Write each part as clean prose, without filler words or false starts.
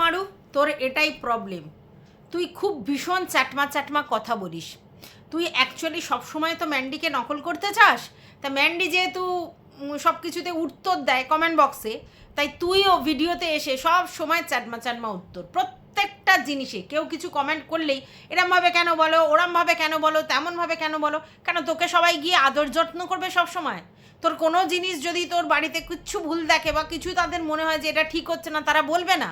মারু, তোর এটাই প্রবলেম। তুই খুব ভীষণ চ্যাটমা চ্যাটমা কথা বলিস। তুই অ্যাকচুয়ালি সবসময় তো ম্যান্ডিকে নকল করতে চাস। তা ম্যান্ডি যেহেতু সব কিছুতে উত্তর দেয় কমেন্ট বক্সে, তাই তুইও ভিডিওতে এসে সব সময় চ্যাটমা চ্যাটমা উত্তর, প্রত্যেকটা জিনিসে কেউ কিছু কমেন্ট করলেই এরমভাবে কেন বলো, ওরমভাবে কেন বলো, তেমনভাবে কেন বলো। কেন তোকে সবাই গিয়ে আদর যত্ন করবে সব সময়? তোর কোনো জিনিস যদি তোর বাড়িতে কিচ্ছু ভুল দেখে বা কিছু তাদের মনে হয় যে এটা ঠিক হচ্ছে না, তারা বলবে না?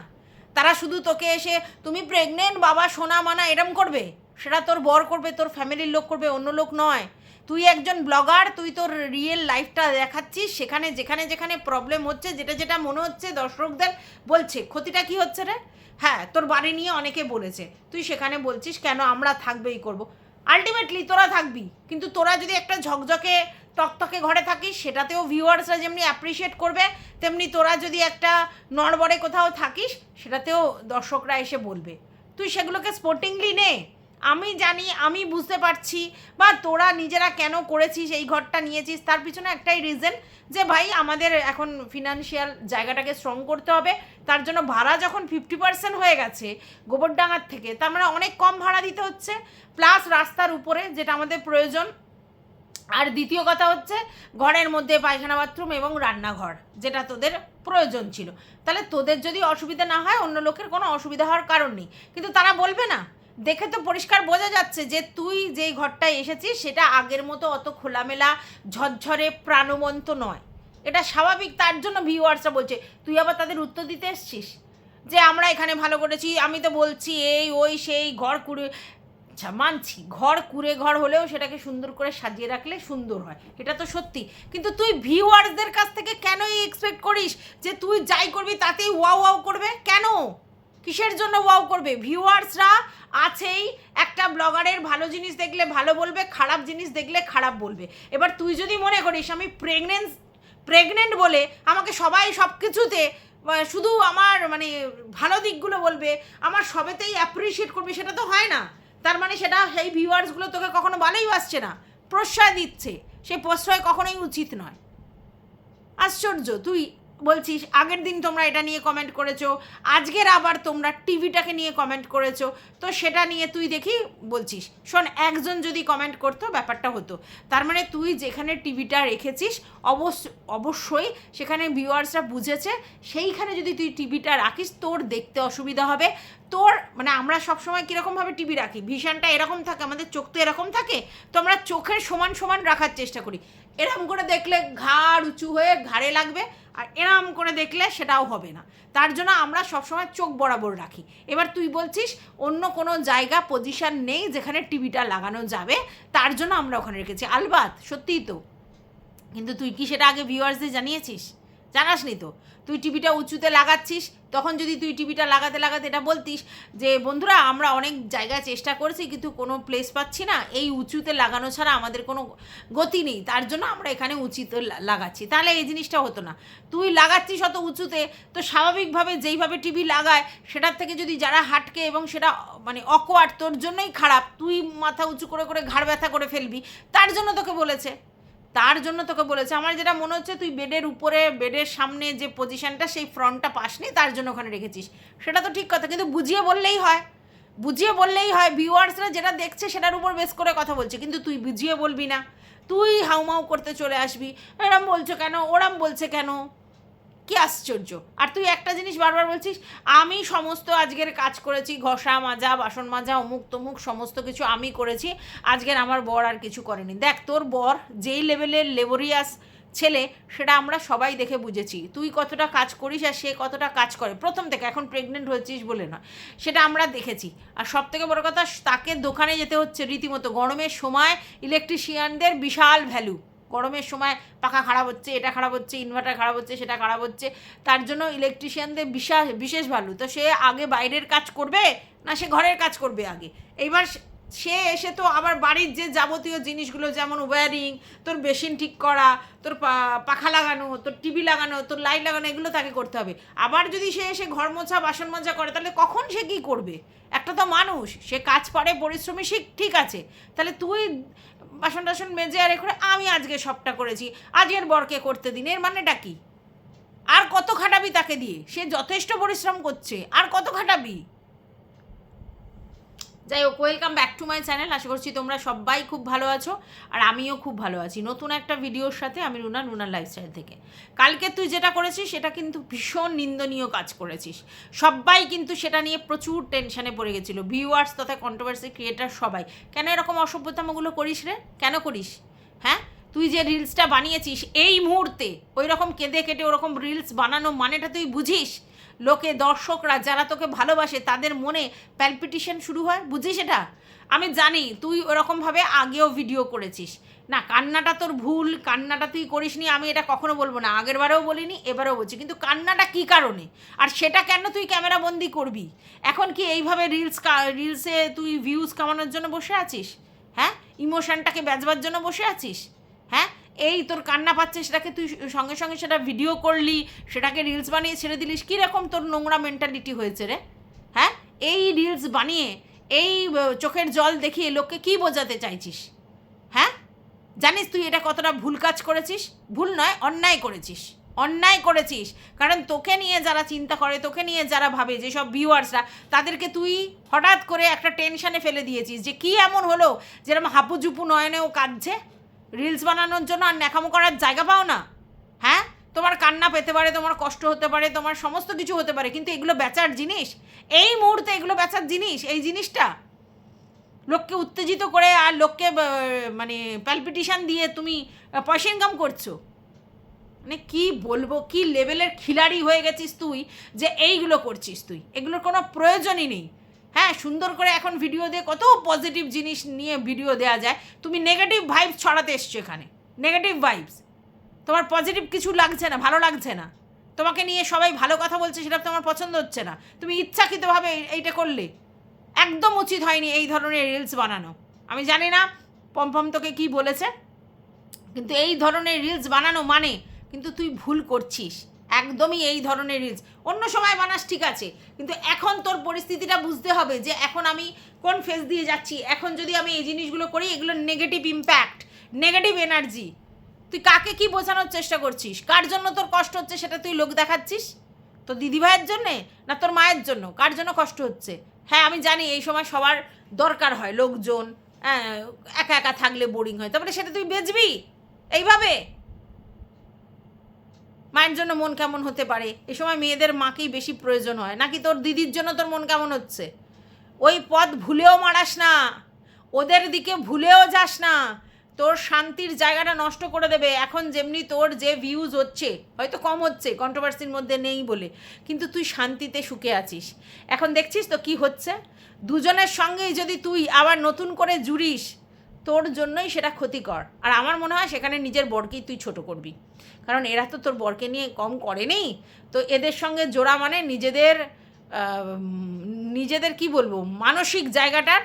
তারা শুধু তোকে এসে তুমি প্রেগনেন্ট বাবা সোনা মানা এরম করবে? সেটা তোর বর করবে, তোর ফ্যামিলির লোক করবে, অন্য লোক নয়। তুই একজন ব্লগার, তুই তোর রিয়েল লাইফটা দেখাচ্ছিস, সেখানে যেখানে যেখানে প্রবলেম হচ্ছে, যেটা যেটা মনে হচ্ছে দর্শকদের বলছে, ক্ষতিটা কি হচ্ছে রে? হ্যাঁ, তোর বাড়ি নিয়ে অনেকে বলেছে, তুই সেখানে বলছিস কেন আমরা থাকবেই করব। আলটিমেটলি তোরা থাকবি, কিন্তু তোরা যদি একটা ঝকঝকে টকটকে ঘরে থাকিস, সেটাতেও ভিউয়ার্সরা যেমনি অ্যাপ্রিসিয়েট করবে, তেমনি তোরা যদি একটা নড়বড়ে কোথাও থাকিস, সেটাতেও দর্শকরা এসে বলবে। তুই সেগুলোকে স্পোর্টিংলি নে। আমি জানি, আমি বুঝতে পারছি, বা তোরা নিজেরা কেন করেছিস, এই ঘরটা নিয়েছিস, তার পিছনে একটাই রিজন যে ভাই আমাদের এখন ফিনান্সিয়াল জায়গাটাকে স্ট্রং করতে হবে। তার জন্য ভাড়া যখন 50% হয়ে গেছে গোবরডাঙ্গার থেকে, তার মানে অনেক কম ভাড়া দিতে হচ্ছে, প্লাস রাস্তার উপরে, যেটা আমাদের প্রয়োজন। আর দ্বিতীয় কথা হচ্ছে ঘরের মধ্যে পায়খানা বাথরুম এবং রান্নাঘর, যেটা তোদের প্রয়োজন ছিল। তাহলে তোদের যদি অসুবিধা না হয়, অন্য লোকের কোনো অসুবিধা হওয়ার কারণ নেই। কিন্তু তারা বলবে না। দেখে তো পরিষ্কার বোঝা যাচ্ছে যে তুই যেই ঘরটায় এসেছিস সেটা আগের মতো অত খোলামেলা ঝরঝরে প্রাণবন্ত নয়। এটা স্বাভাবিক, তার জন্য ভিউয়ার্সরা বলছে। তুই আবার তাদের উত্তর দিতে এসছিস যে আমরা এখানে ভালো করেছি, আমি তো বলছি এই ওই সেই ঘর কুড়ে। আচ্ছা, মানছি ঘর কুড়ে ঘর হলেও সেটাকে সুন্দর করে সাজিয়ে রাখলে সুন্দর হয়, এটা তো সত্যি। কিন্তু তুই ভিউয়ার্সদের কাছ থেকে কেনই এক্সপেক্ট করিস যে তুই যাই করবি তাতেই ওয়াও ওয়াও করবে? কেন, কিসের জন্য ওয়াও করবে? ভিউয়ার্সরা আছেই, একটা ব্লগারের ভালো জিনিস দেখলে ভালো বলবে, খারাপ জিনিস দেখলে খারাপ বলবে। এবার তুই যদি মনে করিস আমি প্রেগনেন্ট বলে আমাকে সবাই সব কিছুতে শুধু আমার মানে ভালো দিকগুলো বলবে, আমার সবেতেই অ্যাপ্রিসিয়েট করবে, সেটা তো হয় না। তার মানে সেটা সেই ভিউয়ার্সগুলো তোকে কখনো ভালোই বাসছে না, প্রশ্রয় দিচ্ছে। সেই প্রশ্রয় কখনোই উচিত নয়। আশ্চর্য, তুই বলছিস আগের দিন তোমরা এটা নিয়ে কমেন্ট করেছো, আজকের আবার তোমরা টিভিটাকে নিয়ে কমেন্ট করেছো, তো সেটা নিয়ে তুই দেখি বলছিস। শোন, একজন যদি কমেন্ট করতো ব্যাপারটা হতো। তার মানে তুই যেখানে টিভিটা রেখেছিস অবশ্যই সেখানে ভিউয়ার্সরা বুঝেছে, সেইখানে যদি তুই টিভিটা রাখিস তোর দেখতে অসুবিধা হবে। তোর মানে আমরা সবসময় কীরকমভাবে টিভি রাখি, ভিশনটা এরকম থাকে, আমাদের চোখ তো এরকম থাকে, তো আমরা চোখের সমান সমান রাখার চেষ্টা করি। এরম করে দেখলে ঘাড় উঁচু হয়ে ঘাড়ে লাগবে, আর এরম করে দেখলে সেটাও হবে না। তার জন্য আমরা সবসময় চোখ বরাবর রাখি। এবার তুই বলছিস অন্য কোনো জায়গা পজিশন নেই যেখানে টিভিটা লাগানো যাবে, তার জন্য আমরা ওখানে রেখেছি। আলবাত সত্যিই তো, কিন্তু তুই কি সেটা আগে ভিউয়ার্সদের জানিয়েছিস? জানাসনি তো। তুই টিভিটা উঁচুতে লাগাচ্ছিস, তখন যদি তুই টিভিটা লাগাতে লাগাতে এটা বলতিস যে বন্ধুরা আমরা অনেক জায়গায় চেষ্টা করছি কিন্তু কোনো প্লেস পাচ্ছি না, এই উঁচুতে লাগানো ছাড়া আমাদের কোনো গতি নেই, তার জন্য আমরা এখানে উঁচুতে লাগাচ্ছি, তাহলে এই জিনিসটা হতো না। তুই লাগাচ্ছিস অত উঁচুতে, তো স্বাভাবিকভাবে যেইভাবে টিভি লাগায় সেটার থেকে যদি যারা হাটকে এবং সেটা মানে অকওয়ার্ড, তোর জন্যই খারাপ, তুই মাথা উঁচু করে করে ঘাড় ব্যথা করে ফেলবি, তার জন্য তোকে বলেছে। আমার যেটা মনে হচ্ছে তুই বেডের উপরে, বেডের সামনে যে পজিশনটা সেই ফ্রন্টটা পাসনি, তার জন্য ওখানে রেখেছিস। সেটা তো ঠিক কথা, কিন্তু বুঝিয়ে বললেই হয়। ভিউয়ার্সরা যেটা দেখছে সেটার উপর বেস করে কথা বলছে, কিন্তু তুই বুঝিয়ে বলবি না, তুই হাউমাউ করতে চলে আসবি, এরম বলছো কেন, ওরম বলছে কেন, কি আশ্চর্য। আর তুই একটা জিনিস বারবার বলছিস আমি সমস্ত আজকের কাজ করেছি, ঘষা মাজা বাসন মাজা অমুক তমুক সমস্ত কিছু আমি করেছি, আজকের আমার বর আর কিছু করেনি। দেখ, তোর বর যেই লেভেলের লেবোরিয়াস ছেলে সেটা আমরা সবাই দেখে বুঝেছি, তুই কতটা কাজ করিস আর সে কতটা কাজ করে প্রথম থেকে, এখন প্রেগনেন্ট হয়েছিস বলে নয়, সেটা আমরা দেখেছি। আর সবথেকে বড় কথা, তাকে দোকানে যেতে হচ্ছে রীতিমতো, গরমের সময় ইলেকট্রিশিয়ানদের বিশাল ভ্যালু, গরমের সময় পাখা খারাপ হচ্ছে, এটা খারাপ হচ্ছে, ইনভার্টার খারাপ হচ্ছে, সেটা খারাপ হচ্ছে, তার জন্য ইলেকট্রিশিয়ানদের বিশেষ ভ্যালু। তো সে আগে বাইরের কাজ করবে না সে ঘরের কাজ করবে আগে? এইবার সে এসে তো আবার বাড়ির যে যাবতীয় জিনিসগুলো, যেমন ওয়্যারিং, তোর বেসিন ঠিক করা, তোর পাখা লাগানো, তোর টিভি লাগানো, তোর লাইট লাগানো, এগুলো তাকে করতে হবে। আবার যদি সে এসে ঘর মোছা বাসন মাজা করে, তাহলে কখন সে কী করবে? একটা তো মানুষ, সে কাজ পারে, পরিশ্রমী, ঠিক আছে, তাহলে তুই বাসন টাসন মেজে আর করে আমি আজকে সবটা করেছি, আজকের বরকে করতে দিন, এর মানেটা কি? আর কত খাটাবি তাকে দিয়ে? সে যথেষ্ট পরিশ্রম করছে, আর কত খাটাবি? যাই হোক, welcome back to my channel. আশা করছি তোমরা সবাই খুব ভালো আছো, আর আমিও খুব ভালো আছি। নতুন একটা ভিডিওর সাথে আমি রুনার লাইফস্টাইল থেকে। কালকে তুই যেটা করেছিস সেটা কিন্তু ভীষণ নিন্দনীয় কাজ করেছিস। সবাই কিন্তু সেটা নিয়ে প্রচুর টেনশনে পড়ে গেছিলো, ভিউয়ার্স তথা কন্ট্রোভার্সি ক্রিয়েটার সবাই। কেন এরকম অসভ্যতামগুলো করিস রে? কেন করিস? হ্যাঁ, তুই যে রিলসটা বানিয়েছিস এই মুহূর্তে ওই রকম কেঁদে কেটে ওরকম রিলস বানানো মানেটা তুই বুঝিস? লোকে, দর্শকরা যারা তোকে ভালোবাসে তাদের মনে প্যালপিটেশন শুরু হয়, বুঝিস এটা? আমি জানি তুই ওরকমভাবে আগেও ভিডিও করেছিস। না, কান্নাটা তোর ভুল, কান্নাটা তুই করিসনি, আমি এটা কখনো বলবো না, আগের বারেও বলিনি, এবারেও বলছি। কিন্তু কান্নাটা কী কারণে, আর সেটা কেন তুই ক্যামেরাবন্দি করবি? এখন কি এইভাবে রিলসে তুই ভিউজ কামানোর জন্য বসে আছিস? হ্যাঁ, ইমোশনটাকে বেচবার জন্য বসে আছিস? হ্যাঁ, এই তোর কান্না পাচ্ছে, সেটাকে তুই সঙ্গে সঙ্গে সেটা ভিডিও করলি, সেটাকে রিলস বানিয়ে ছেড়ে দিলিস। কীরকম তোর নোংরা মেন্টালিটি হয়েছে রে? হ্যাঁ, এই রিলস বানিয়ে এই চোখের জল দেখিয়ে লোককে কী বোঝাতে চাইছিস? হ্যাঁ, জানিস তুই এটা কতটা ভুল কাজ করেছিস? ভুল নয়, অন্যায় করেছিস, অন্যায় করেছিস। কারণ তোকে নিয়ে যারা চিন্তা করে, তোকে নিয়ে যারা ভাবে, যেসব ভিউয়ার্সরা, তাদেরকে তুই হঠাৎ করে একটা টেনশনে ফেলে দিয়েছিস যে কী এমন হলো যেরকম হাপুজুপু নয়নেও কাঁদছে রিলস বানানোর জন্য, আর ন্যাকামো করার জায়গা পাও না? হ্যাঁ, তোমার কান্না পেতে পারে, তোমার কষ্ট হতে পারে, তোমার সমস্ত কিছু হতে পারে, কিন্তু এগুলো বেচার জিনিস? এই মুহূর্তে এগুলো বেচার জিনিস? এই জিনিসটা লোককে উত্তেজিত করে আর লোককে মানে প্যালপিটেশন দিয়ে তুমি পয়সা ইনকাম করছো? মানে কি বলবো, কি লেভেলের খিলাড়ি হয়ে গেছিস তুই যে এইগুলো করছিস তুই? এগুলোর কোনো প্রয়োজনই নেই। হ্যাঁ, সুন্দর করে এখন ভিডিও দিয়ে কত পজিটিভ জিনিস নিয়ে ভিডিও দেওয়া যায়, তুমি নেগেটিভ ভাইবস ছড়াতে এসছো এখানে। নেগেটিভ ভাইবস, তোমার পজিটিভ কিছু লাগছে না, ভালো লাগছে না, তোমাকে নিয়ে সবাই ভালো কথা বলছে, সেটা তোমার পছন্দ হচ্ছে না, তুমি ইচ্ছাকৃতভাবে এইটা করলে। একদম উচিত হয়নি এই ধরনের রিলস বানানো। আমি জানি না পম্পম তোকে কী বলেছে, কিন্তু এই ধরনের রিলস বানানো মানে কিন্তু তুই ভুল করছিস। একদমই এই ধরনের রিলস অন্য সময় বানাস ঠিক আছে, কিন্তু এখন তোর পরিস্থিতিটা বুঝতে হবে যে এখন আমি কোন ফেজ দিয়ে যাচ্ছি। এখন যদি আমি এই জিনিসগুলো করি, এগুলো নেগেটিভ ইম্প্যাক্ট, নেগেটিভ এনার্জি। তুই কাকে কি বোঝানোর চেষ্টা করছিস? কার জন্য তোর কষ্ট হচ্ছে সেটা তুই লোক দেখাচ্ছিস? তোর দিদিভাইয়ের জন্যে না তোর মায়ের জন্য? কার জন্য কষ্ট হচ্ছে? হ্যাঁ, আমি জানি এই সময় সবার দরকার হয় লোকজন, হ্যাঁ, একা একা থাকলে বোরিং হয়, তারপরে সেটা তুই বেচবি এইভাবে? মায়ের জন্য মন কেমন হতে পারে? এ সময় মেয়েদের মাকেই বেশি প্রয়োজন হয়, নাকি তোর দিদির জন্য তোর মন কেমন হচ্ছে? ওই পথ ভুলেও মারাস না, ওদের দিকে ভুলেও যাস না, তোর শান্তির জায়গাটা নষ্ট করে দেবে। এখন যেমনি তোর যে ভিউজ হচ্ছে, হয়তো কম হচ্ছে, কন্ট্রোভার্সির মধ্যে নেই বলে, কিন্তু তুই শান্তিতে সুখে আছিস। এখন দেখছিস তো কি হচ্ছে। দুজনের সঙ্গেই যদি তুই আবার নতুন করে জুড়িস, তোর জন্যই সেটা ক্ষতিকর। আর আমার মনে হয় সেখানে নিজের বরকেই তুই ছোট করবি, কারণ এরা তো তোর বরকে নিয়ে কম করেনি। তো এদের সঙ্গে জোড়া মানে নিজেদের কি বলবো, মানসিক জায়গাটার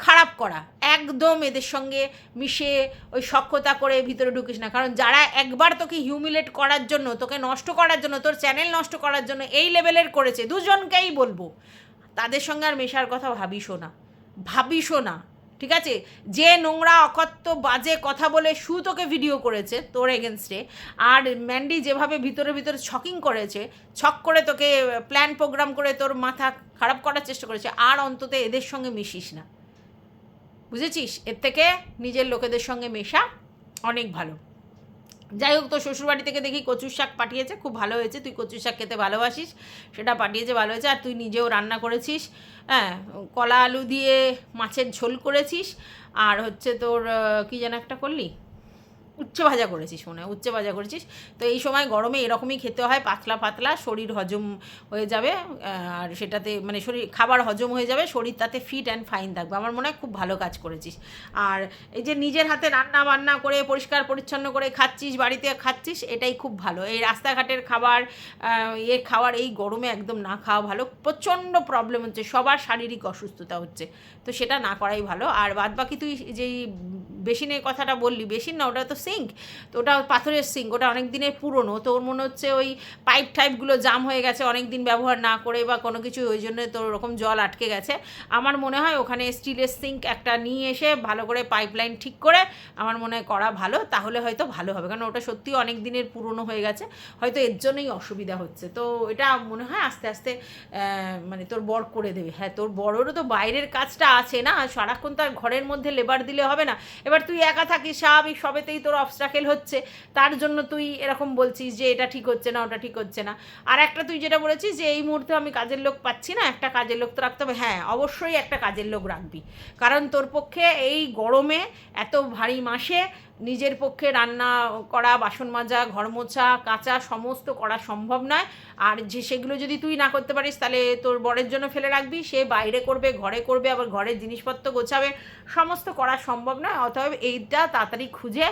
খারাপ করা। একদম এদের সঙ্গে মিশে ওই সখ্যতা করে ভিতরে ঢুকিস না, কারণ যারা একবার তোকে হিউমিলেট করার জন্য, তোকে নষ্ট করার জন্য, তোর চ্যানেল নষ্ট করার জন্য এই লেভেলের করেছে, দুজনকেই বলবো, তাদের সঙ্গে আর মেশার কথা ভাবিসও না, ভাবিসও না, ঠিক আছে? যে নোংরা অকথ্য বাজে কথা বলে তোকে ভিডিও করেছে তোর এগেনস্টে, আর ম্যান্ডি যেভাবে ভিতরে ভিতরে ছকিং করেছে, ছক করে তোকে প্ল্যান প্রোগ্রাম করে তোর মাথা খারাপ করার চেষ্টা করেছে, আর অন্তত এদের সঙ্গে মিশিস না, বুঝেছিস? এর থেকে নিজের লোকেদের সঙ্গে মেশা অনেক ভালো। যাই হোক, তো শ্বশুরবাড়ি থেকে দেখি কচুর শাক পাঠিয়েছে, খুব ভালো হয়েছে, তুই কচুর শাক খেতে ভালোবাসিস, সেটা পাঠিয়েছে, ভালো হয়েছে। আর তুই নিজেও রান্না করেছিস, হ্যাঁ, কলা আলু দিয়ে মাছের ঝোল করেছিস, আর হচ্ছে তোর কী যেন একটা করলি, উচ্ছে ভাজা করেছিস, মনে হয় উচ্ছে ভাজা করেছিস। তো এই সময় গরমে এরকমই খেতে হয়, পাতলা পাতলা, শরীর হজম হয়ে যাবে, আর সেটাতে মানে শরীর খাবার হজম হয়ে যাবে, শরীর তাতে ফিট অ্যান্ড ফাইন থাকবে। আমার মনে হয় খুব ভালো কাজ করেছিস। আর এই যে নিজের হাতে রান্না বান্না করে পরিষ্কার পরিচ্ছন্ন করে খাচ্ছিস, বাড়িতে খাচ্ছিস, এটাই খুব ভালো। এই রাস্তাঘাটের খাবার খাওয়ার এই গরমে একদম না খাওয়া ভালো। প্রচণ্ড প্রবলেম হচ্ছে, সবার শারীরিক অসুস্থতা হচ্ছে, তো সেটা না করাই ভালো। আর বাদ বাকি তুই যেই বেসিনের কথাটা বললি, বেসিন না, ওটা তো সিঙ্ক, তো ওটা পাথরের সিঙ্ক, ওটা অনেক দিনের পুরনো, তো ওর মনে হচ্ছে ওই পাইপ টাইপগুলো জাম হয়ে গেছে অনেক দিন ব্যবহার না করে বা কোনো কিছু, ওই জন্য তোর ওরকম জল আটকে গেছে। আমার মনে হয় ওখানে স্টিলের সিঙ্ক একটা নিয়ে এসে ভালো করে পাইপলাইন ঠিক করে আমার মনে হয় করা ভালো, তাহলে হয়তো ভালো হবে, কারণ ওটা সত্যি অনেক দিনের পুরনো হয়ে গেছে, হয়তো এর জন্যই অসুবিধা হচ্ছে। তো এটা মনে হয় আস্তে আস্তে মানে তোর বর করে দেবে। হ্যাঁ, তোর বড়রও তো বাইরের কাজটা আছে না, সারাক্ষণ তো আর ঘরের মধ্যে লেবার দিলে হবে না। এবার তুই একা থাকিস, স্বাভাবিক, সবেতেই তোর অবস্ট্রাকেল হচ্ছে, তার জন্য তুই এরকম বলছিস যে এটা ঠিক হচ্ছে না, ওটা ঠিক হচ্ছে না। আর একটা তুই যেটা বলেছিস যে এই মুহূর্তে আমি কাজের লোক পাচ্ছি না, একটা কাজের লোক তো রাখতে হবে। হ্যাঁ, অবশ্যই একটা কাজের লোক রাখবি, কারণ তোর পক্ষে এই গরমে এত ভারী মাসে নিজের পক্ষে রান্না করা, বাসন মাজা, ঘর মোছা, কাচা সমস্ত করা সম্ভব নয়। আর যে সেগুলো যদি তুই না করতে পারিস তাহলে তোর বরের জন্য ফেলে রাখবি, সে বাইরে করবে, ঘরে করবে, আবার ঘরের জিনিসপত্র গোছাবে, সমস্ত করা সম্ভব নয়। অতএব এইটা তাড়াতাড়ি খুঁজে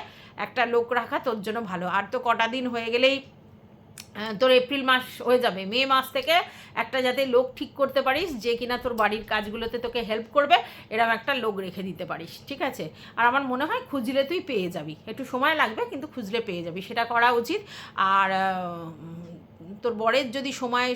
একটা লোক রাখা তোর জন্য ভালো। আর তো কটা দিন হয়ে গেলেই তোর এপ্রিল মাস হয়ে যাবে, মে মাস থেকে একটা যাতে লোক ঠিক করতে পারিস যে কিনা তোর বাড়ির কাজগুলোতে তোকে হেল্প করবে, এরকম একটা লোক রেখে দিতে পারিস, ঠিক আছে? আর আমার মনে হয় খুঁজলে তুই পেয়ে যাবি, একটু সময় লাগবে কিন্তু খুঁজলে পেয়ে যাবি, সেটা করা উচিত। আর তোর বরের যদি সময়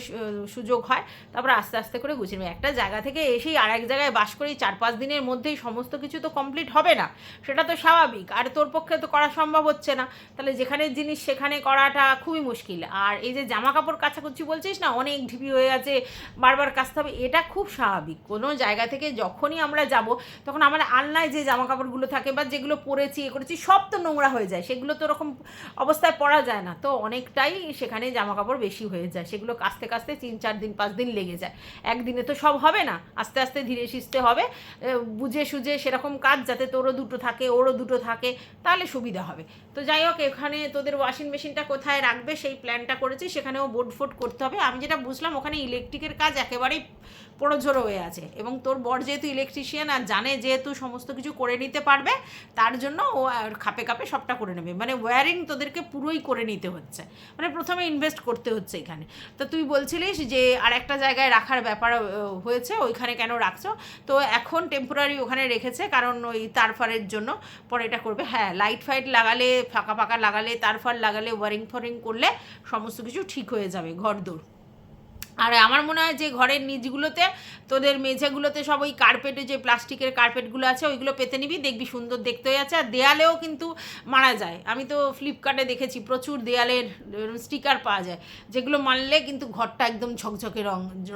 সুযোগ হয় তারপর আস্তে আস্তে করে গুছিয়ে নেবে। একটা জায়গা থেকে এসেই আর এক জায়গায় বাস করেই 4-5 দিনের মধ্যেই সমস্ত কিছু তো কমপ্লিট হবে না, সেটা তো স্বাভাবিক। আর তোর পক্ষে তো করা সম্ভব হচ্ছে না, তাহলে যেখানের জিনিস সেখানে করাটা খুবই মুশকিল। আর এই যে জামা কাপড় কাচাকুচি বলছিস না, অনেক ঢিপি হয়ে আছে, বারবার কাচতে হবে, এটা খুব স্বাভাবিক। কোনো জায়গা থেকে যখনই আমরা যাব তখন আমার আলনায় যে জামা কাপড়গুলো থাকে বা যেগুলো পরেছি এ করেছি সব তো নোংরা হয়ে যায়, সেগুলো তো ওরকম অবস্থায় পরা যায় না, তো অনেকটাই সেখানে জামা কাপড় বেশি হয়ে যায়, সেগুলো কাচতে কাচতে 3-4 দিন 5 দিন লেগে যায়। একদিনে তো সব হবে না, আস্তে আস্তে ধীরে সুস্থে হবে, বুঝে সুঝে সেরকম কাজ যাতে তোরও দুটো থাকে ওরও দুটো থাকে, তাহলে সুবিধা হবে। তো যাই হোক, এখানে তোদের ওয়াশিং মেশিনটা কোথায় রাখবে সেই প্ল্যানটা করেছি, সেখানেও বোর্ড ফোর্ড করতে হবে। আমি যেটা বুঝলাম ওখানে ইলেকট্রিকের কাজ একেবারেই পড়োঝড়ো হয়ে আছে, এবং তোর বর যেহেতু ইলেকট্রিশিয়ান আর জানে যেহেতু সমস্ত কিছু করে নিতে পারবে, তার জন্য ও খাপে খাপে সবটা করে নেবে। মানে ওয়্যারিং তোদেরকে পুরোই করে নিতে হচ্ছে, মানে প্রথমে ইনভেস্ট করতে হচ্ছে এখানে। তো তুই বলছিলিস যে আর একটা জায়গায় রাখার ব্যাপার হয়েছে, ওইখানে কেন রাখছো? তো এখন টেম্পোরারি ওখানে রেখেছে, কারণ ওই তারফারের জন্য, পরে এটা করবে। হ্যাঁ, লাইট ফাইট লাগালে, ফাঁকা ফাঁকা লাগালে, তারফার লাগালে, ওয়ারিং ফোয়ারিং করলে সমস্ত কিছু ঠিক হয়ে যাবে ঘরদোর। আর আমার মনে হয় যে ঘরের নিচগুলোতে, তোদের মেঝেগুলোতে সব ওই কার্পেটে যে প্লাস্টিকের কার্পেটগুলো আছে ওইগুলো পেতে নিবি, দেখবি সুন্দর দেখতে হয়ে আছে। আর দেয়ালেও কিন্তু মারা যায়, আমি তো ফ্লিপকার্টে দেখেছি প্রচুর দেয়ালের স্টিকার পাওয়া যায়, যেগুলো মারলে কিন্তু ঘরটা একদম ঝকঝকে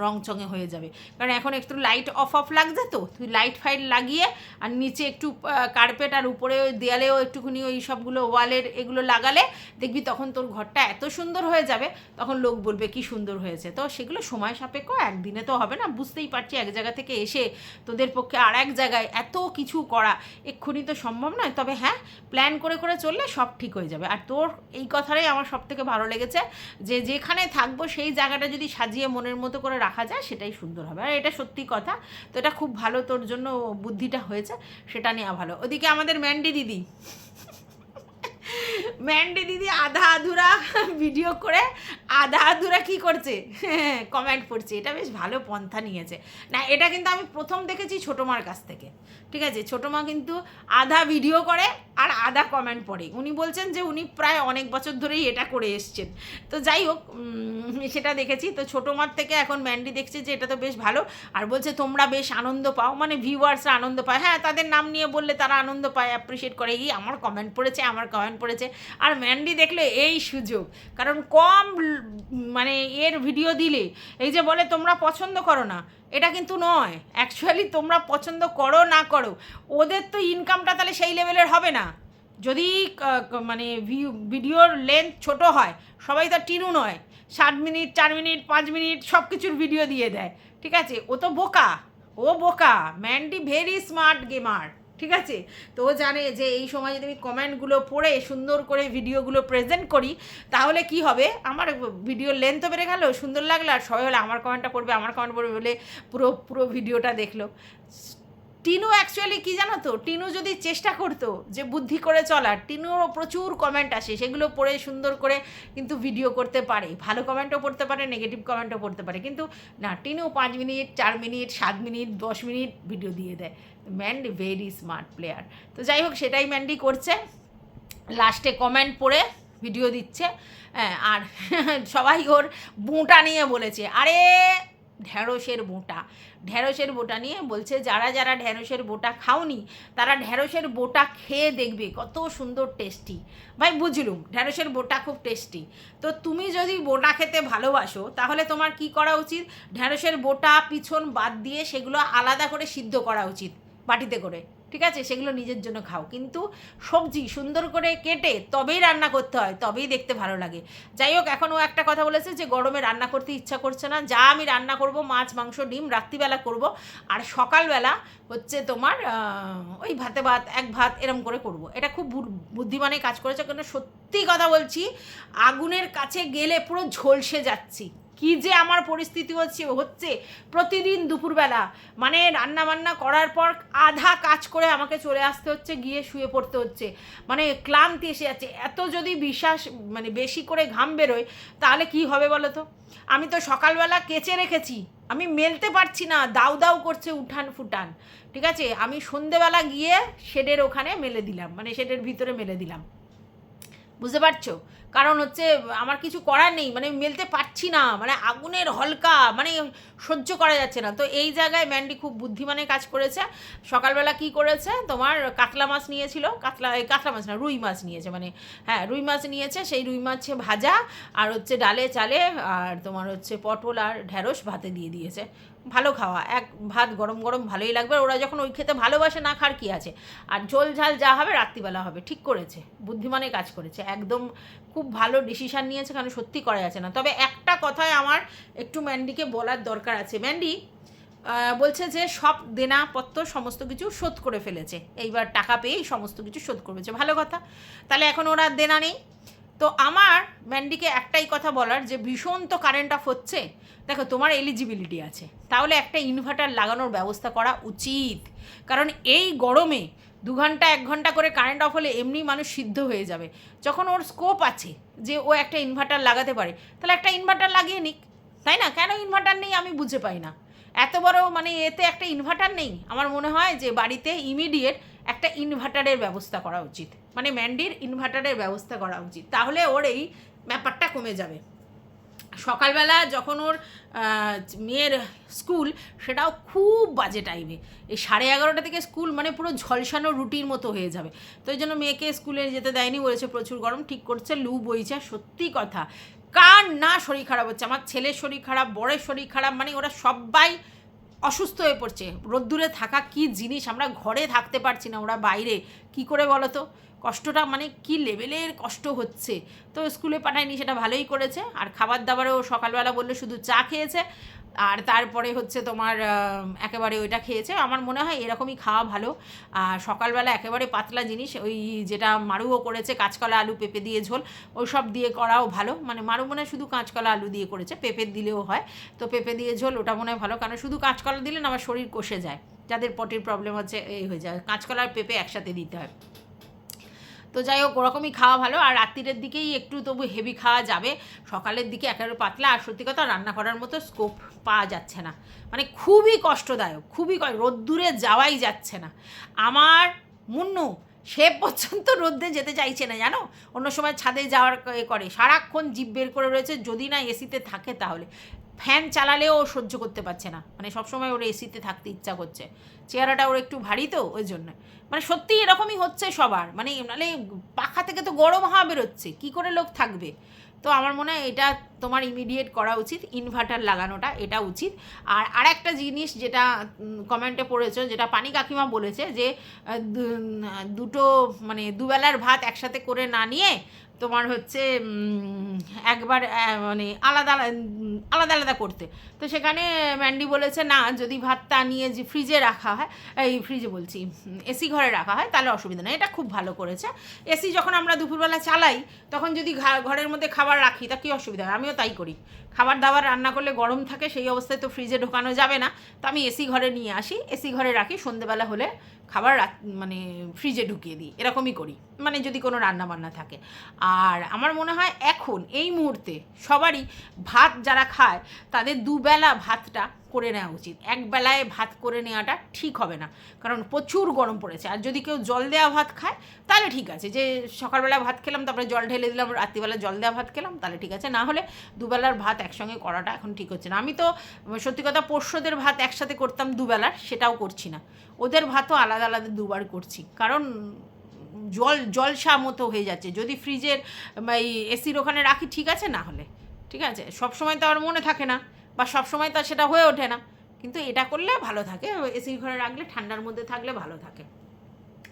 রংচঙে হয়ে যাবে। কারণ এখন একটু লাইট অফ অফ লাগছে, তো তুই লাইট ফাইট লাগিয়ে আর নিচে একটু কার্পেট আর উপরে ওই দেয়ালেও একটুখানি ওই সবগুলো ওয়ালের এগুলো লাগালে দেখবি তখন তোর ঘরটা এত সুন্দর হয়ে যাবে, তখন লোক বলবে কি সুন্দর হয়েছে। তো সেগুলো সময় সাপেক্ষ, একদিনে তো হবে না, বুঝতেই পারছি এক জায়গা থেকে এসে তোদের পক্ষে আর এক জায়গায় এত কিছু করা এক্ষুনি তো সম্ভব নয়। তবে হ্যাঁ, প্ল্যান করে করে চললে সব ঠিক হয়ে যাবে। আর তোর এই কথাটাই আমার সব থেকে ভালো লেগেছে, যে যেখানে থাকবো সেই জায়গাটা যদি সাজিয়ে মনের মতো করে রাখা যায় সেটাই সুন্দর হবে, আর এটা সত্যি কথা। তো এটা খুব ভালো, তোর জন্য বুদ্ধিটা হয়েছে, সেটা নেওয়া ভালো। ওদিকে আমাদের ম্যান্ডি দিদি আধা আধুরা ভিডিও করে আধা আধুরা কি করছে, কমেন্ট করছে, এটা বেশ ভালো পন্থা নিয়েছে। না, এটা কিন্তু আমি প্রথম দেখেছি ছোটো মার কাছ থেকে, ঠিক আছে? ছোটো মা কিন্তু আধা ভিডিও করে আর আধা কমেন্ট পড়ে। উনি বলছেন যে উনি প্রায় অনেক বছর ধরেই এটা করে এসছেন। তো যাই হোক, সেটা দেখেছি। তো ছোটো মার থেকে এখন ম্যান্ডি দেখছে যে এটা তো বেশ ভালো, আর বলছে তোমরা বেশ আনন্দ পাও, মানে ভিউয়ার্সরা আনন্দ পায়। হ্যাঁ, তাদের নাম নিয়ে বললে তারা আনন্দ পায়, অ্যাপ্রিসিয়েট করে, এই আমার কমেন্ট পড়েছে, আমার কমেন্ট পড়েছে। আর ম্যান্ডি দেখলে এই সুযোগ, কারণ কম মানে এর ভিডিও দিলে এই যে বলে তোমরা পছন্দ করো না, এটা কিন্তু নয়, অ্যাকচুয়ালি তোমরা পছন্দ করো না করো, ওদের তো ইনকামটা তাহলে সেই লেভেলের হবে না। যদি মানে ভিডিওর লেন্থ ছোট হয়, সবাই তো টিনু নয়, 7 মিনিট, 4 মিনিট, 5 মিনিট সব কিছুর ভিডিও দিয়ে দেয়, ঠিক আছে? ও তো বোকা, ম্যান্ডি ভেরি স্মার্ট গেমার, ঠিক আছে? তো ও জানে যে এই সময় যদি আমি কমেন্টগুলো পড়ে সুন্দর করে ভিডিওগুলো প্রেজেন্ট করি তাহলে কি হবে, আমার ভিডিওর লেন্থও বেড়ে গেল, সুন্দর লাগলো, আর সবাই হলে আমার কমেন্টটা পড়বে বলে পুরো ভিডিওটা দেখলো। টিনু অ্যাকচুয়ালি কি জানো তো, টিনু যদি চেষ্টা করতো যে বুদ্ধি করে চলার, টিনুরও প্রচুর কমেন্ট আসে, সেগুলো পড়ে সুন্দর করে কিন্তু ভিডিও করতে পারে, ভালো কমেন্টও পড়তে পারে, নেগেটিভ কমেন্টও পড়তে পারে, কিন্তু না, Tinu 5 minute 4 minute 7 minute 10 minute video দিয়ে দেয়। Mandy very smart player. তো যাই হোক, সেটাই ম্যান্ডি করছে, লাস্টে কমেন্ট পড়ে ভিডিও দিচ্ছে। হ্যাঁ, আর সবাই ওর বোঁটা নিয়ে বলেছে, আরে ঢ্যাঁড়সের বোঁটা নিয়ে বলছে, যারা যারা ঢ্যাঁড়সের বোঁটা খাওনি তারা ঢ্যাঁড়সের বোঁটা খেয়ে দেখবে কত সুন্দর টেস্টি। ভাই বুঝলুম ঢ্যাঁড়সের বোঁটা খুব টেস্টি। তো তুমি যদি বোঁটা খেতে ভালোবাসো তাহলে তোমার কি করা উচিত, ঢ্যাঁড়সের বোঁটা পিছন বাদ দিয়ে সেগুলো আলাদা করে সিদ্ধ করা উচিত বাটিতে করে, ঠিক আছে? সেগুলো নিজের জন্য খাও, কিন্তু সবজি সুন্দর করে কেটে তবেই রান্না করতে হয়, তবেই দেখতে ভালো লাগে। যাই হোক, এখন ও একটা কথা বলেছে যে গরমে রান্না করতে ইচ্ছা করছে না, যা আমি রান্না করব মাছ মাংস ডিম রাত্রিবেলা করব, আর সকালবেলা হচ্ছে তোমার ওই ভাতে ভাত এক ভাত এরম করে করব। এটা খুব বুদ্ধিমানে কাজ করেছে, কেন সত্যি কথা বলছি, আগুনের কাছে গেলে পুরো ঝলসে যাচ্ছি। কি যে আমার পরিস্থিতি হচ্ছে প্রতিদিন দুপুরবেলা, মানে রান্না বান্না করার পর আধা কাজ করে আমাকে চলে আসতে হচ্ছে, গিয়ে শুয়ে পড়তে হচ্ছে, মানে ক্লান্তি এসে যাচ্ছে। এত যদি মানে বেশি করে ঘাম বেরোয় তাহলে কি হবে বলো তো? আমি তো সকালবেলা কেচে রেখেছি, আমি মেলতে পারছি না, দাউ দাউ করছে উঠান ফুটান, ঠিক আছে? আমি সন্ধেবেলা গিয়ে শেডের ওখানে মেলে দিলাম, মানে শেডের ভিতরে মেলে দিলাম, বুঝতে পারছো? কারণ হচ্ছে আমার কিছু করার নেই, মানে মেলতে পারছি না, মানে আগুনের হলকা, মানে সহ্য করা যাচ্ছে না। তো এই জায়গায় ম্যান্ডি খুব বুদ্ধিমানে কাজ করেছে। সকালবেলা কি করেছে, তোমার কাতলা মাছ নিয়েছিল, কাতলা মাছ না, রুই মাছ নিয়েছে, মানে হ্যাঁ রুই মাছ নিয়েছে, সেই রুই মাছে ভাজা, আর হচ্ছে ডালে চালে, আর তোমার হচ্ছে পটল আর ঢ্যাঁড়স ভাতে দিয়ে দিয়েছে। ভালো খাওয়া, এক ভাত গরম গরম ভালোই লাগবে, ওরা যখন ওই খেতে ভালোবাসে, না খার কি আছে। আর ঝোল ঝাল যা হবে রাত্রিবেলা হবে, ঠিক করেছে, বুদ্ধিমানে কাজ করেছে, একদম খুব ভালো ডিসিশান নিয়েছে, কারণ সত্যি করা যাচ্ছে না। তবে একটা কথায় আমার একটু ম্যান্ডিকে বলার দরকার আছে। ম্যান্ডি বলছে যে সব দেনাপত্র সমস্ত কিছু শোধ করে ফেলেছে, এইবার টাকা পেয়েই সমস্ত কিছু শোধ করেছে, ভালো কথা। তাহলে এখন ওরা দেনা নেই। তো আমার ম্যান্ডিকে একটাই কথা বলার, যে ভীষণ তো কারেন্ট অফ হচ্ছে, দেখো তোমার এলিজিবিলিটি আছে, তাহলে একটা ইনভার্টার লাগানোর ব্যবস্থা করা উচিত, কারণ এই গরমে 2 ঘন্টা 1 ঘন্টা করে কারেন্ট অফ হলে এমনি মানুষ সিদ্ধ হয়ে যাবে। যখন ওর স্কোপ আছে যে ও একটা ইনভার্টার লাগাতে পারে, তাহলে একটা ইনভার্টার লাগিয়ে নিক, তাই না? কেন ইনভার্টার নেই আমি বুঝে পাই না, এত বড় মানে এতে একটা ইনভার্টার নেই। আমার মনে হয় যে বাড়িতে ইমিডিয়েট একটা ইনভার্টারের ব্যবস্থা করা উচিত, মানে ম্যান্ডির ইনভার্টারের ব্যবস্থা করা উচিত, তাহলে ওর এই ব্যাপারটা কমে যাবে। সকালবেলা যখন ওর মেয়ের স্কুল, সেটাও খুব বাজে টাইমে, এই 11:30 থেকে স্কুল, মানে পুরো ঝলসানো রুটির মতো হয়ে যাবে। তো এই জন্য মেয়েকে স্কুলে যেতে দেয়নি, বলেছে প্রচুর গরম, ঠিক করছে, লু বইছে। সত্যি কথা, কার না শরীর খারাপ হচ্ছে, আমার ছেলের শরীর খারাপ, বড়ের শরীর খারাপ, মানে ওরা সবাই অসুস্থ হয়ে পড়ছে। রোদ্দুরে থাকা কি জিনিস, আমরা ঘরে থাকতে পারছি না, ওরা বাইরে, কি করে বলো তো? কষ্টটা মানে কি লেভেলের কষ্ট হচ্ছে। তো স্কুলে পাঠায়নি, সেটা ভালোই করেছে। আর খাবার দাবারেও সকালবেলা বললে শুধু চা খেয়েছে, আর তারপরে হচ্ছে তোমার একেবারে ওইটা খেয়েছে। আমার মনে হয় এরকমই খাওয়া ভালো। আর সকালবেলা একেবারে পাতলা জিনিস, ওই যেটা মারুও করেছে, কাঁচকলা আলু পেঁপে দিয়ে ঝোল, ওই সব দিয়ে করাও ভালো। মানে মারু মনে হয় শুধু কাঁচকলা আলু দিয়ে করেছে, পেঁপে দিলেও হয়। তো পেঁপে দিয়ে ঝোল ওটা মনে হয় ভালো, কারণ শুধু কাঁচকলা দিলে না আমার শরীর কষে যায়, যাদের পটির প্রবলেম হচ্ছে এই হয়ে যায়, কাঁচকলা আর পেঁপে একসাথে দিতে হয়। তো যাই হোক, ওরকমই খাওয়া ভালো। আর রাত্রিরের দিকেই একটু তবু হেভি খাওয়া যাবে, সকালের দিকে একেবারে পাতলা। আর সত্যি কথা, রান্না করার মতো স্কোপ পাওয়া যাচ্ছে না, মানে খুবই কষ্টদায়ক, খুবই রোদ্দুরে যাওয়াই যাচ্ছে না। আমার মুন্নু সে পর্যন্ত রোদ্দে যেতে চাইছে না, জানো? অন্য সময় ছাদে যাওয়ার করে, সারাক্ষণ জিভ বের করে রয়েছে, যদি না এসিতে থাকে তাহলে। ফ্যান চালালেও সহ্য করতে পারছে না, মানে সবসময় ওর এসিতে থাকতে ইচ্ছা করছে। চেহারাটা ওর একটু ভারী, তো ওই জন্য। মানে সত্যি এরকমই হচ্ছে সবার, মানে নাহলে পাখা থেকে তো গরম হাওয়া বেরোচ্ছে, কী করে লোক থাকবে? তো আমার মনে হয় এটা তোমার ইমিডিয়েট করা উচিত, ইনভার্টার লাগানোটা, এটা উচিত। আর আরেকটা জিনিস যেটা কমেন্টে পড়েছো, যেটা পানি কাকিমা বলেছে, যে দুটো মানে দুবেলার ভাত একসাথে করে না নিয়ে তোমার হচ্ছে একবার মানে আলাদা আলাদা আলাদা করতে। তো সেখানে ম্যান্ডি বলেছে, না, যদি ভাতটা নিয়ে যে ফ্রিজে রাখা হয়, এই ফ্রিজে বলছি এসি ঘরে রাখা হয়, তাহলে অসুবিধা নেই। এটা খুব ভালো করেছে। এসি যখন আমরা দুপুরবেলা চালাই, তখন যদি ঘরের মধ্যে খাবার রাখি, তা কী অসুবিধা হয়? আমি আমিও তাই করি। খাবার দাবার রান্না করলে গরম থাকে, সেই অবস্থায় তো ফ্রিজে ঢোকানো যাবে না, তো আমি এসি ঘরে নিয়ে আসি, এসি ঘরে রাখি, সন্ধেবেলা হলে খাবার মানে ফ্রিজে ঢুকিয়ে দিই, এরকমই করি, মানে যদি কোনো রান্না বান্না থাকে। আর আমার মনে হয় এখন এই মুহূর্তে সবারই ভাত যারা খায় তাদের দুবেলা ভাতটা করে নেওয়া উচিত। একবেলায় ভাত করে নেওয়াটা ঠিক হবে না, কারণ প্রচুর গরম পড়েছে। আর যদি কেউ জল দেওয়া ভাত খায় তাহলে ঠিক আছে, যে সকালবেলা ভাত খেলাম তারপরে জল ঢেলে দিলাম, রাত্রিবেলা জল দেওয়া ভাত খেলাম, তাহলে ঠিক আছে। না হলে দুবেলার ভাত একসঙ্গে করাটা এখন ঠিক হচ্ছে না। আমি তো সত্যি কথা পোষ্যদের ভাত একসাথে করতাম দুবেলার, সেটাও করছি না, ওদের ভাতও আলাদা আলাদা দুবার করছি, কারণ জলসা মতো হয়ে যাচ্ছে। যদি ফ্রিজের এই এসির ওখানে রাখি ঠিক আছে, না হলে ঠিক আছে, সবসময় তো আর মনে থাকে না, বা সবসময় তো সেটা হয়ে ওঠে না, কিন্তু এটা করলে ভালো থাকে, এসির ঘরে রাখলে ঠান্ডার মধ্যে থাকলে ভালো থাকে।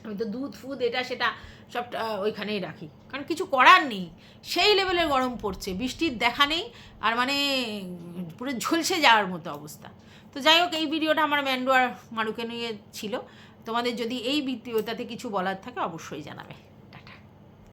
আমি তো দুধ ফুদ এটা সেটা সবটা ওইখানেই রাখি, কারণ কিছু করার নেই, সেই লেভেলের গরম পড়ছে, বৃষ্টির দেখা নেই, আর মানে পুরো ঝলসে যাওয়ার মতো অবস্থা। তো যাই হোক, এই ভিডিওটা আমার ম্যান্ডু আর মারুকে নিয়ে ছিল। তোমাদের যদি এই ভিডিওটাতে কিছু বলার থাকে অবশ্যই জানাবে।